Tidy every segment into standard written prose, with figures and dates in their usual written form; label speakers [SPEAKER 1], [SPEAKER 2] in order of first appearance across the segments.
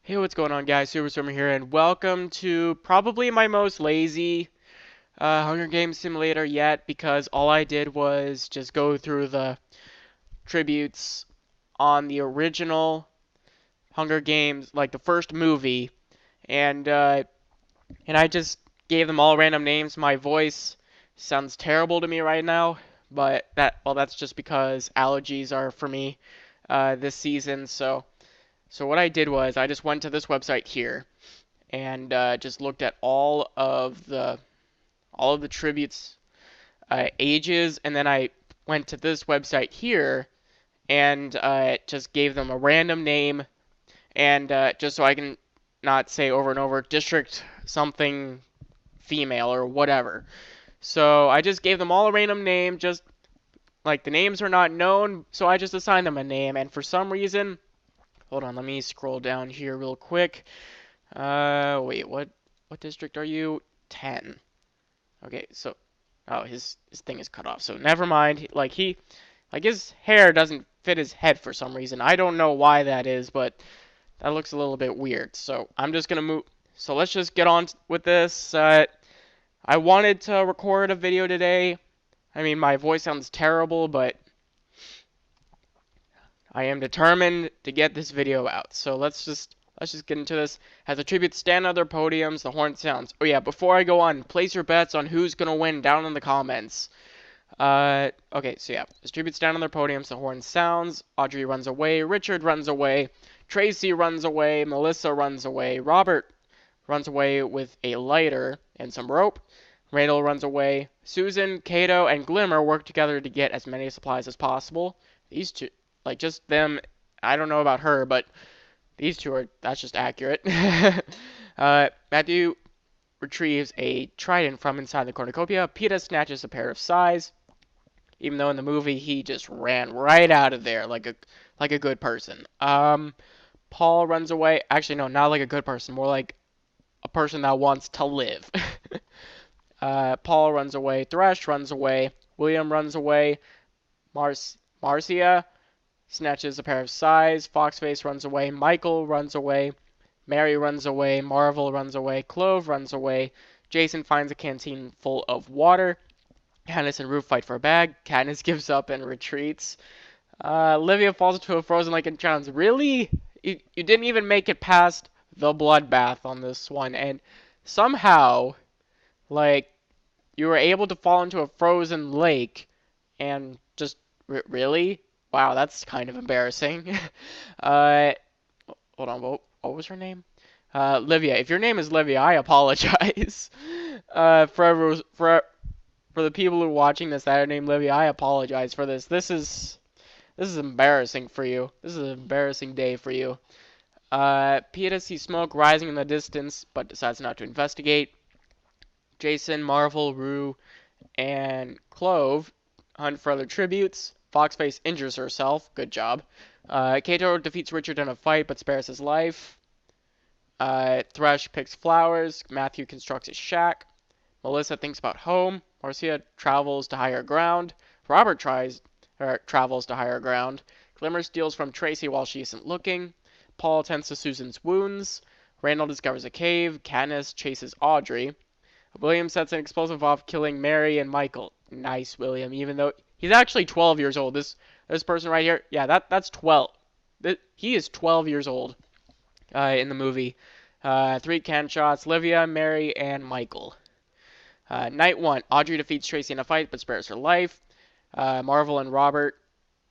[SPEAKER 1] Hey, what's going on, guys? Super Swimmer here, and welcome to probably my most lazy Hunger Games simulator yet, because all I did was just go through the tributes on the original Hunger Games, like the first movie, and I just gave them all random names. My voice sounds terrible to me right now, but that's just because allergies are for me this season. So what I did was I just went to this website here and just looked at all of the tributes ages, and then I went to this website here and just gave them a random name, and just so I can not say over and over district something female or whatever. So I just gave them all a random name, just like the names are not known, so I just assigned them a name, and for some reason, hold on, let me scroll down here real quick. Wait, what district are you? 10. Okay, so oh, his thing is cut off. So never mind. Like his hair doesn't fit his head for some reason. I don't know why that is, but that looks a little bit weird. So I'm just gonna move. So let's just get on with this. I wanted to record a video today. I mean, my voice sounds terrible, but I am determined to get this video out. So let's just get into this. As the tributes stand on their podiums, the horn sounds. Oh yeah, before I go on, place your bets on who's gonna win down in the comments. Okay, so yeah, as tributes stand on their podiums, the horn sounds. Audrey runs away. Richard runs away. Tracy runs away. Melissa runs away. Robert runs away with a lighter and some rope. Randall runs away. Susan, Cato, and Glimmer work together to get as many supplies as possible. These two, like just them, I don't know about her, but these two are, that's just accurate. Matthew retrieves a trident from inside the cornucopia. Peeta snatches a pair of sais, even though in the movie he just ran right out of there like a good person. Paul runs away. Actually, no, not like a good person, more like a person that wants to live. Paul runs away. Thresh runs away. William runs away. Marcia snatches a pair of sais. Foxface runs away. Michael runs away. Mary runs away. Marvel runs away. Clove runs away. Jason finds a canteen full of water. Katniss and Rue fight for a bag. Katniss gives up and retreats. Livia falls into a frozen lake and drowns. Really? You didn't even make it past the bloodbath on this one, and somehow, like, you were able to fall into a frozen lake and just really? Wow, that's kind of embarrassing. uh, hold on, what was her name? Livia. If your name is Livia, I apologize. For the people who are watching this that are named Livia, I apologize for this. This is embarrassing for you. This is an embarrassing day for you. Peeta sees smoke rising in the distance, but decides not to investigate. Jason, Marvel, Rue, and Clove hunt for other tributes. Foxface injures herself. Good job. Cato defeats Richard in a fight, but spares his life. Thresh picks flowers. Matthew constructs his shack. Melissa thinks about home. Marcia travels to higher ground. Robert travels to higher ground. Glimmer steals from Tracy while she isn't looking. Paul tends to Susan's wounds. Randall discovers a cave. Katniss chases Audrey. William sets an explosive off, killing Mary and Michael. Nice, William. Even though he's actually 12 years old. This person right here, yeah, that's 12. He is 12 years old in the movie. 3 can shots. Livia, Mary, and Michael. Night 1. Audrey defeats Tracy in a fight, but spares her life. Marvel and Robert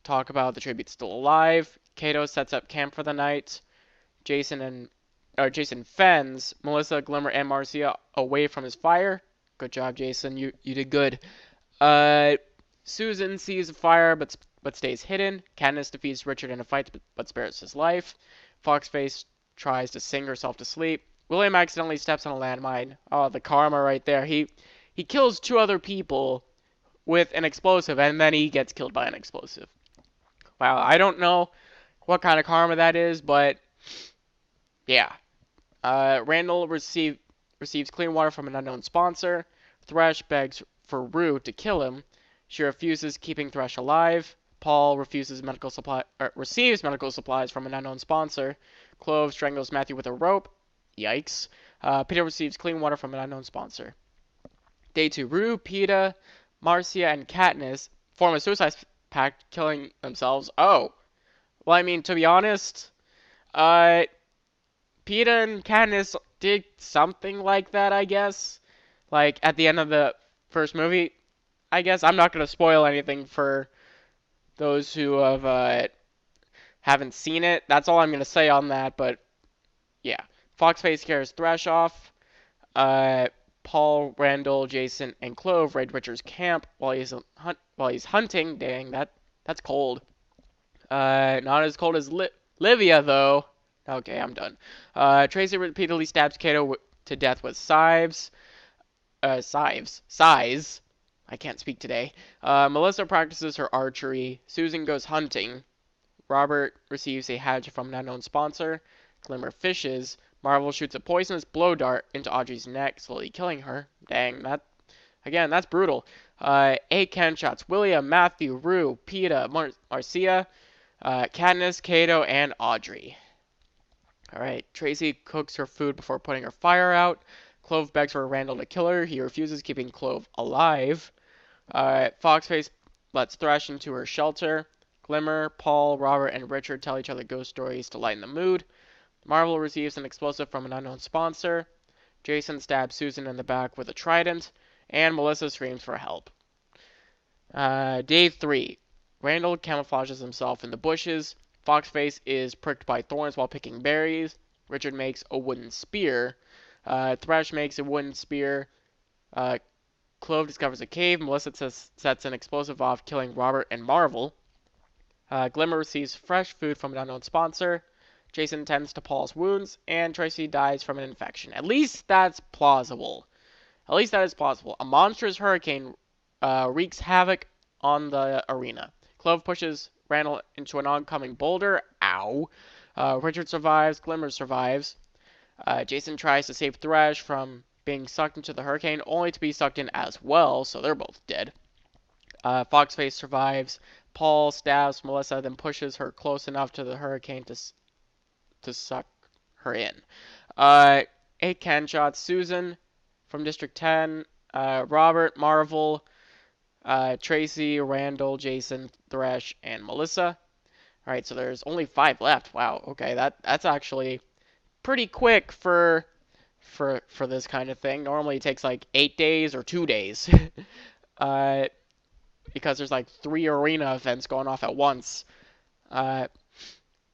[SPEAKER 1] talk about the tribute still alive. Cato sets up camp for the night. Jason fends Melissa, Glimmer, and Marcia away from his fire. Good job, Jason. You did good. Susan sees a fire but stays hidden. Katniss defeats Richard in a fight but spares his life. Foxface tries to sing herself to sleep. William accidentally steps on a landmine. Oh, the karma right there. He kills 2 other people with an explosive, and then he gets killed by an explosive. Wow, I don't know what kind of karma that is, but yeah. Randall receives clean water from an unknown sponsor. Thresh begs for Rue to kill him. She refuses, keeping Thresh alive. Paul receives medical supplies from an unknown sponsor. Clove strangles Matthew with a rope. Yikes. Peter receives clean water from an unknown sponsor. Day 2. Rue, Peeta, Marcia, and Katniss form a suicide pact, killing themselves. Oh. Well, I mean, to be honest, uh, Peeta and Katniss did something like that, I guess. Like, at the end of the first movie, I guess. I'm not going to spoil anything for those who haven't seen it. That's all I'm going to say on that, but yeah. Foxface carries Thresh off. Uh, Paul, Randall, Jason, and Clove raid Richard's camp while he's hunting. Dang, that's cold. Not as cold as Livia though. Okay, I'm done. Tracy repeatedly stabs Kato to death with scythes. Size. I can't speak today. Melissa practices her archery. Susan goes hunting. Robert receives a hatchet from an unknown sponsor. Glimmer fishes. Marvel shoots a poisonous blow dart into Audrey's neck, slowly killing her. Dang, that's brutal. 8 cannon shots. William, Matthew, Rue, Peeta, Marcia, Katniss, Kato, and Audrey. Alright, Tracy cooks her food before putting her fire out. Clove begs for Randall to kill her. He refuses, keeping Clove alive. Foxface lets Thresh into her shelter. Glimmer, Paul, Robert, and Richard tell each other ghost stories to lighten the mood. Marvel receives an explosive from an unknown sponsor. Jason stabs Susan in the back with a trident. And Melissa screams for help. Day 3. Randall camouflages himself in the bushes. Foxface is pricked by thorns while picking berries. Richard makes a wooden spear. Thresh makes a wooden spear. Clove discovers a cave. Melissa sets an explosive off, killing Robert and Marvel. Glimmer receives fresh food from an unknown sponsor. Jason tends to Paul's wounds, and Tracy dies from an infection. At least that's plausible. At least that is plausible. A monstrous hurricane wreaks havoc on the arena. Clove pushes Randall into an oncoming boulder. Ow. Richard survives. Glimmer survives. Jason tries to save Thresh from being sucked into the hurricane, only to be sucked in as well, so they're both dead. Foxface survives. Paul stabs Melissa, then pushes her close enough to the hurricane to suck her in. 8 cannon shots. Susan from District 10. Robert, Marvel, Tracy, Randall, Jason, Thresh, and Melissa. Alright, so there's only 5 left. Wow, okay, that's actually pretty quick for this kind of thing. Normally it takes like 8 days or 2 days. Because there's like 3 arena events going off at once.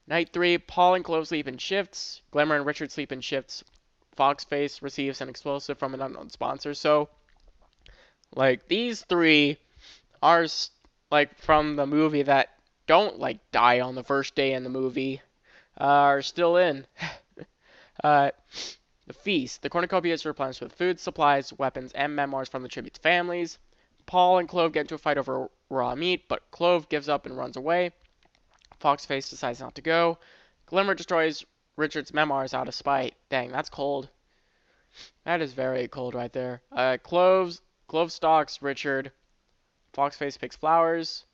[SPEAKER 1] Night 3, Paul and Clove sleep in shifts. Glimmer and Richard sleep in shifts. Foxface receives an explosive from an unknown sponsor. So, like, these 3 are, like, from the movie that don't, like, die on the first day in the movie. Are still in. The feast. The cornucopia is replenished with food, supplies, weapons, and memoirs from the tribute's families. Paul and Clove get into a fight over raw meat, but Clove gives up and runs away. Foxface decides not to go. Glimmer destroys Richard's memoirs out of spite. Dang, that's cold. That is very cold right there. Clove stalks Richard. Foxface picks flowers.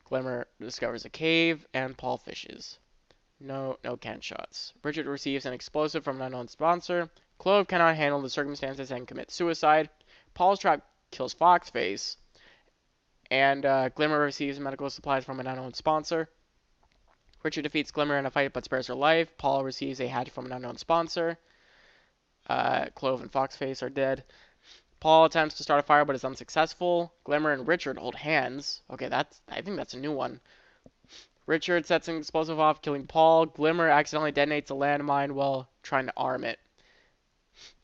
[SPEAKER 1] Glimmer discovers a cave, and Paul fishes. No can shots. Richard receives an explosive from an unknown sponsor. Clove cannot handle the circumstances and commits suicide. Paul's trap kills Foxface. And Glimmer receives medical supplies from an unknown sponsor. Richard defeats Glimmer in a fight but spares her life. Paul receives a hatchet from an unknown sponsor. Clove and Foxface are dead. Paul attempts to start a fire but is unsuccessful. Glimmer and Richard hold hands. Okay, I think that's a new one. Richard sets an explosive off, killing Paul. Glimmer accidentally detonates a landmine while trying to arm it.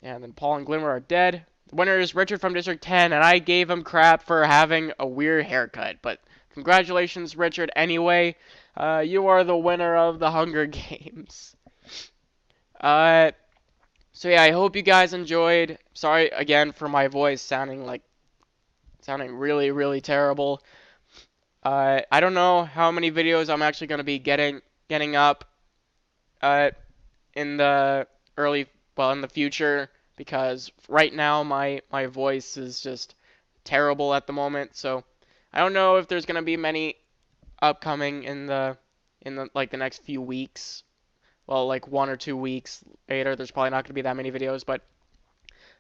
[SPEAKER 1] And then Paul and Glimmer are dead. The winner is Richard from District 10, and I gave him crap for having a weird haircut. But congratulations, Richard, anyway. You are the winner of the Hunger Games. So yeah, I hope you guys enjoyed. Sorry again for my voice sounding really, really terrible. I don't know how many videos I'm actually going to be getting up in the in the future, because right now my voice is just terrible at the moment. So I don't know if there's going to be many upcoming in the like the next few weeks. well, like 1 or 2 weeks later, there's probably not going to be that many videos. But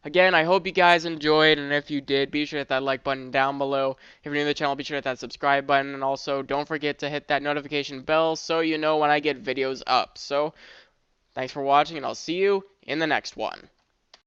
[SPEAKER 1] again, I hope you guys enjoyed, and if you did, be sure to hit that like button down below. If you're new to the channel, be sure to hit that subscribe button, and also don't forget to hit that notification bell so you know when I get videos up. So, thanks for watching, and I'll see you in the next one.